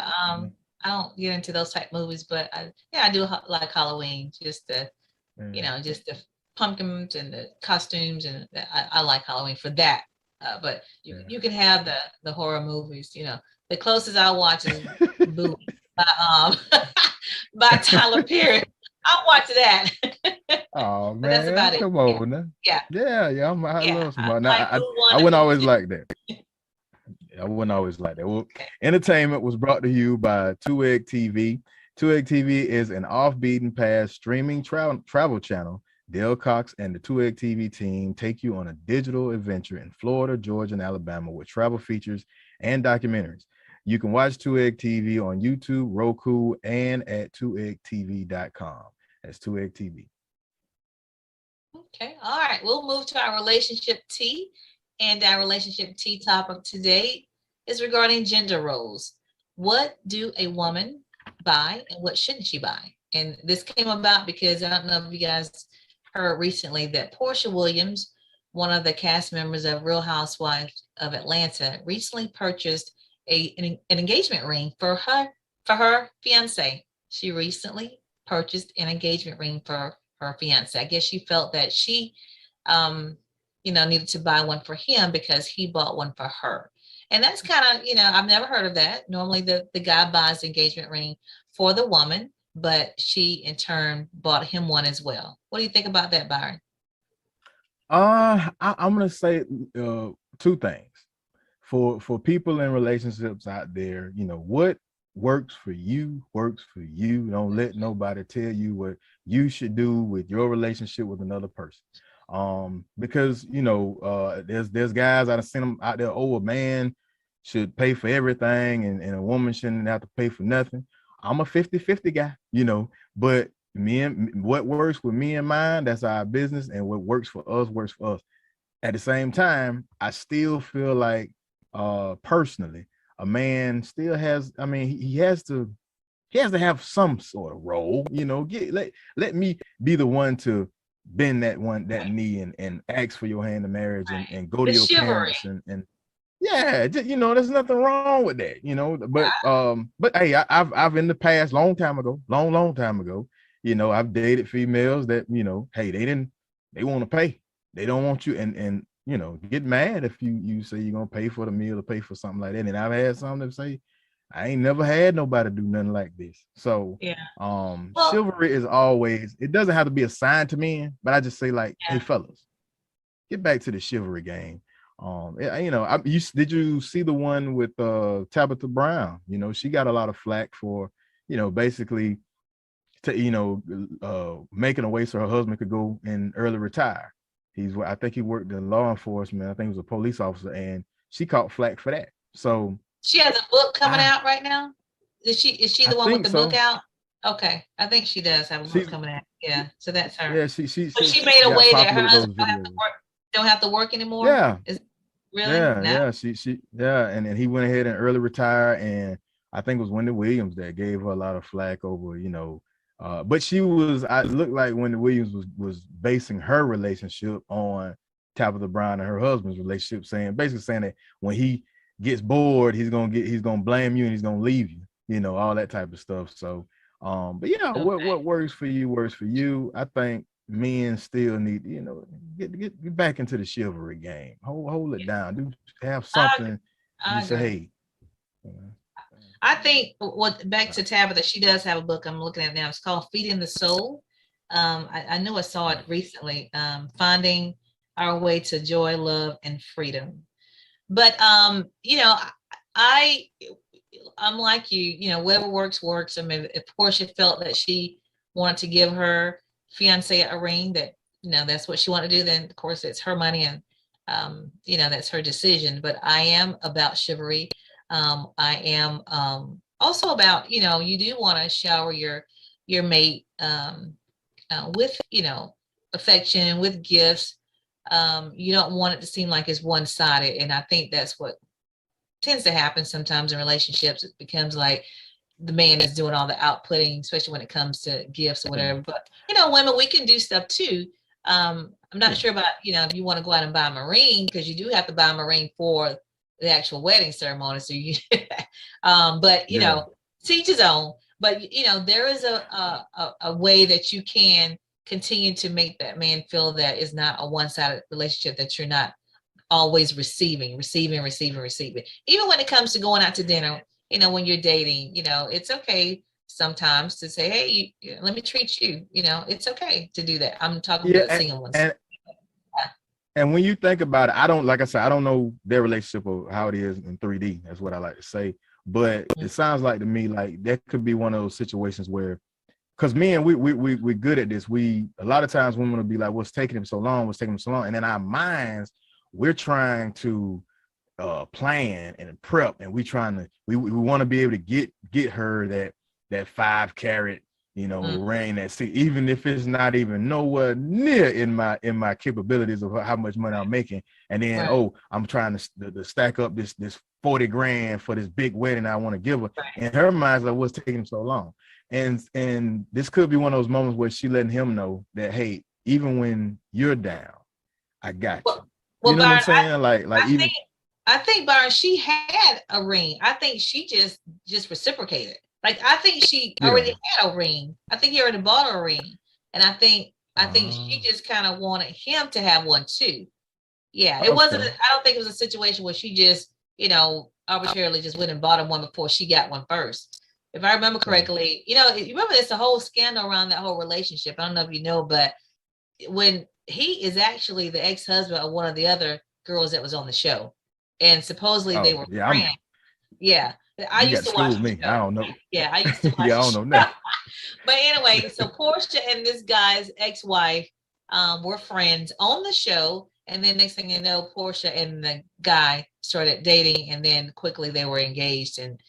I don't get into those type movies, but I do like Halloween. Just the pumpkins and the costumes, and I like Halloween for that. But you can have the horror movies. The closest I watch is Boo by by Tyler Perry. I'll watch that. Oh But that's man, about it. come on now. Yeah. Yeah. I Yeah. love some. I Now, like Boo I one and wouldn't Boo always two. like that. I wouldn't always like that. Well, Okay. entertainment was brought to you by 2Egg TV. 2Egg TV is an off-beaten path streaming travel channel. Dale Cox and the 2Egg TV team take you on a digital adventure in Florida, Georgia, and Alabama with travel features and documentaries. You can watch 2Egg TV on YouTube, Roku, and at 2eggtv.com. That's 2Egg TV. Okay. All right. We'll move to our relationship tea. And our relationship tea topic today is regarding gender roles. What do a woman buy and what shouldn't she buy? And this came about because I don't know if you guys heard recently that Portia Williams, one of the cast members of Real Housewives of Atlanta, recently purchased an engagement ring for her fiance. She recently purchased an engagement ring for her fiance. I guess she felt that she needed to buy one for him because he bought one for her. And that's kind of, I've never heard of that. Normally the guy buys the engagement ring for the woman, but she in turn bought him one as well. What do you think about that, Byron? I'm gonna say two things. For people in relationships out there, what works for you works for you. Don't let nobody tell you what you should do with your relationship with another person. Because there's guys I've seen them out there, a man should pay for everything and a woman shouldn't have to pay for nothing. I'm a 50-50 guy, but what works with me and mine, that's our business, and what works for us. At the same time, I still feel like personally, a man still has, he has to have some sort of role, let me be the one to bend that knee and ask for your hand in marriage and go to The your chivalry. parents and yeah, there's nothing wrong with that, but hey, I've in the past, long time ago, I've dated females that, hey, they want to pay. They don't want you and get mad if you say you're gonna pay for the meal or pay for something like that. And I've had some that say, I ain't never had nobody do nothing like this. So Yeah. Well, chivalry is always, it doesn't have to be assigned to men, but I just say like, hey yeah. fellas, get back to the chivalry game. Did you see the one with Tabitha Brown? You know, she got a lot of flack for, basically to, making a way so her husband could go and early retire. I think he worked in law enforcement. I think he was a police officer, and she caught flack for that. So She has a book coming out right now. Is she I the one with think the book so. out? Okay. I think she does have a book She's coming out. Yeah. So that's her. Yeah, But she she made a got way that popular her with those husband videos. don't have to work anymore. Yeah, Is really now? and then he went ahead and early retired, and I think it was Wendy Williams that gave her a lot of flack over, but I looked like Wendy Williams was basing her relationship on Tabitha Brown and her husband's relationship, basically saying that when he gets bored, he's gonna blame you and he's gonna leave you, all that type of stuff. So but yeah, Okay. what works for you works for you. I think men still need, get back into the chivalry game. Hold it Yeah. down. Do have I something. I You say, agree. hey, I think what back to Tabitha, she does have a book I'm looking at now. It's called Feeding the Soul. I know I saw it recently. Finding Our Way to Joy, Love, and Freedom. But I I'm like whatever works works. I mean, if Portia felt that she wanted to give her fiance a ring, that that's what she wanted to do, then of course it's her money, and that's her decision. But I am about chivalry. I am also about, you do want to shower your mate with affection, with gifts. You don't want it to seem like it's one-sided, and I think that's what tends to happen sometimes in relationships. It becomes like the man is doing all the outputting, especially when it comes to gifts or yeah, whatever. But women, we can do stuff too. I'm not yeah, sure about if you want to go out and buy a ring, because you do have to buy a ring for the actual wedding ceremony. So you, but yeah, to each his own. But there is a way that you can continue to make that man feel that it's not a one-sided relationship, that you're not always receiving. Even when it comes to going out to dinner, when you're dating, it's okay sometimes to say, hey, let me treat you. It's okay to do that. I'm talking to the yeah. single ones. And when you think about it, I don't, like I said, I don't know their relationship or how it is in 3D. That's what I like to say. But it sounds like to me like that could be one of those situations where, because men, we're good at this. A lot of times women will be like, what's taking him so long? What's taking him so long? And in our minds, we're trying to plan and prep, and we want to be able to get her that 5 carat ring, even if it's not even nowhere near in my capabilities of how much money I'm making. And then Right. I'm trying to stack up this 40 grand for this big wedding I want to give her. Right. And her mind's like, what's taking so long? And this could be one of those moments where she letting him know that, hey, even when you're down, I got you. Well, You know what I'm Byron, saying? Like I even think I think Byron, she had a ring. I think she just reciprocated. Like, I think she yeah. already had a ring. I think he already bought her a ring, and I think she Oh, just kind of wanted him to have one too. Yeah, it wasn't. okay. I don't think it was a situation where she just arbitrarily just went and bought him one before she got one first. If I remember Okay. correctly, you remember there's a whole scandal around that whole relationship. I don't know if you know, but when he is actually the ex-husband of one of the other girls that was on the show, and supposedly they Oh, were yeah. friends. Yeah, I You got used to to watch school the me. I show. don't know. Yeah, I used to watch Yeah, I the don't know show. nothing. But anyway, so Portia and this guy's ex-wife were friends on the show, and then next thing you know, Portia and the guy started dating, and then quickly they were engaged, and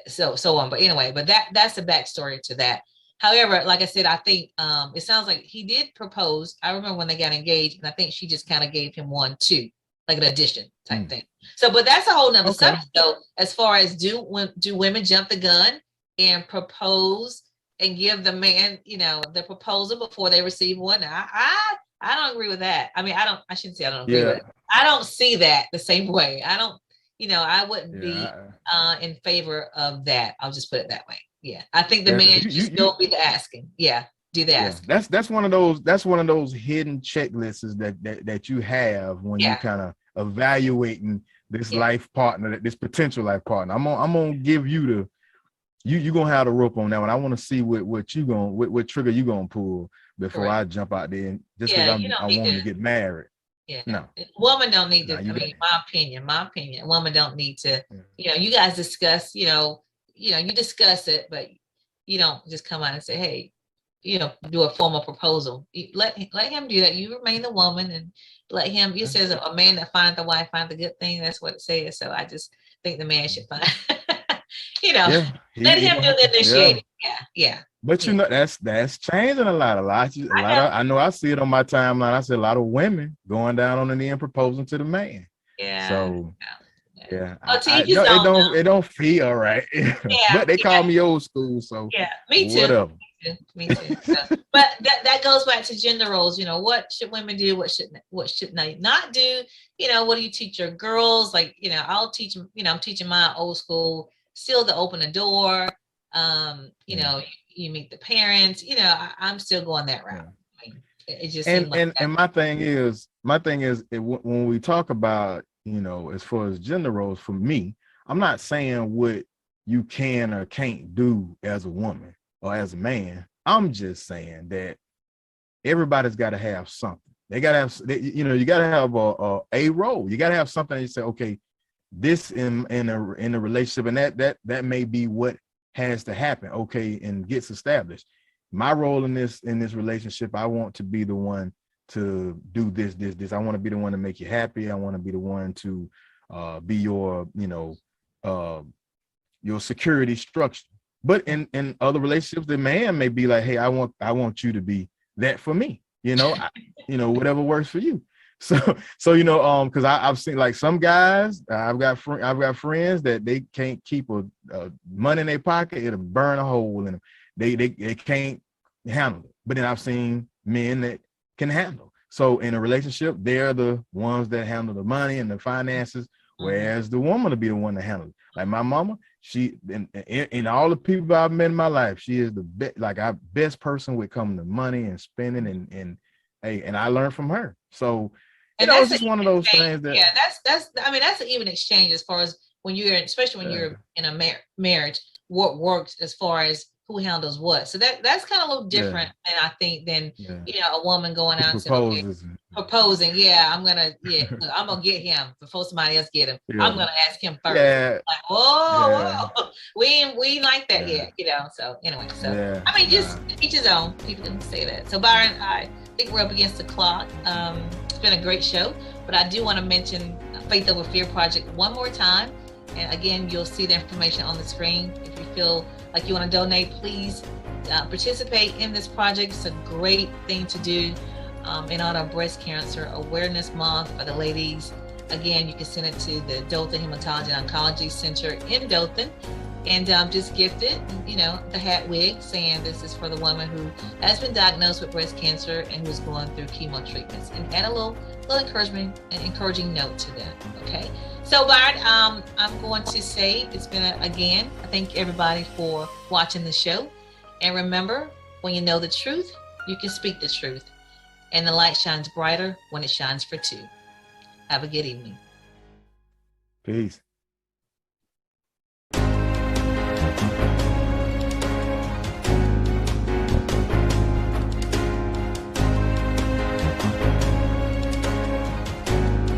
so on. But anyway, but that's the backstory to that. However, like I said, I think it sounds like he did propose. I remember when they got engaged, and I think she just kind of gave him one too, like an addition type Mm, thing. So, but that's a whole nother okay. subject. So, as far as do women jump the gun and propose and give the man, the proposal before they receive one? I don't agree with that. I mean, I shouldn't say I don't agree with Yeah. it. I don't see that the same way. I don't, I wouldn't be Yeah. in favor of that. I'll just put it that way. Yeah. I think the Yeah. man Because should still be the asking. Yeah. Do the yeah. asking. That's one of those hidden checklists that you have when you Yeah. kind of evaluating this life partner, this potential life partner. I'm gonna give you the you gonna have the rope on that one. I want to see what trigger you gonna pull before I jump out there and just because I want to get married. Yeah. No. Woman don't need to, my opinion, woman don't need to, you guys discuss, you discuss it, but you don't just come out and say, hey, do a formal proposal. Let him do that. You remain the woman and let him, it says a man that finds the wife finds the good thing. That's what it says. So I just think the man should find, let him do the initiating. Yeah. But that's changing a lot. I know I see it on my timeline. I see a lot of women going down on the knee and proposing to the man. Yeah. So it don't feel right. But they call me old school, so me too. Whatever. Me too. So, but that goes back to gender roles. What should women do? What should they not do? What do you teach your girls? Like, I'll teach them. I'm teaching my old school still to open the door. You meet the parents. I'm still going that route. It just and my thing is when we talk about as far as gender roles, for me, I'm not saying what you can or can't do as a woman or as a man. I'm just saying that everybody's got to have something. They got to have, you got to have a role. You got to have something that you say, okay, this in a relationship, and that may be what has to happen, okay, and gets established. My role in this relationship, I want to be the one to do this. I want to be the one to make you happy. I want to be the one to be your your security structure. But in other relationships, the man may be like, hey, I want you to be that for me. Whatever works for you. So because I've seen like some guys, I've got friends that they can't keep a money in their pocket. It'll burn a hole in them. They can't handle it. But then I've seen men that can handle. So in a relationship, they're the ones that handle the money and the finances, whereas the woman will be the one to handle it. Like my mama, she in all the people I've met in my life, she is the best person when it comes to money and spending and I learned from her. So it's just one of those things that that's an even exchange as far as when you're especially when you're in a marriage, what works as far as who handles what. So that's kind of a little different than I think than a woman going out and saying, proposing. I'm gonna get him before somebody else get him. I'm gonna ask him first. Like, whoa, we ain't like that yet, So anyway, just each his own. People can say that. So Byron, I think we're up against the clock. It's been a great show, but I do want to mention Faith Over Fear Project one more time. And again, you'll see the information on the screen. If you feel like you want to donate, please participate in this project. It's a great thing to do in honor of Breast Cancer Awareness Month for the ladies. Again, you can send it to the Dothan Hematology and Oncology Center in Dothan and just gift it, the hat wig saying this is for the woman who has been diagnosed with breast cancer and who's going through chemo treatments, and add a little encouraging note to that. Okay. So Byron, I'm going to say it's been I thank everybody for watching the show. And remember, when you know the truth, you can speak the truth. And the light shines brighter when it shines for two. Have a good evening. Peace.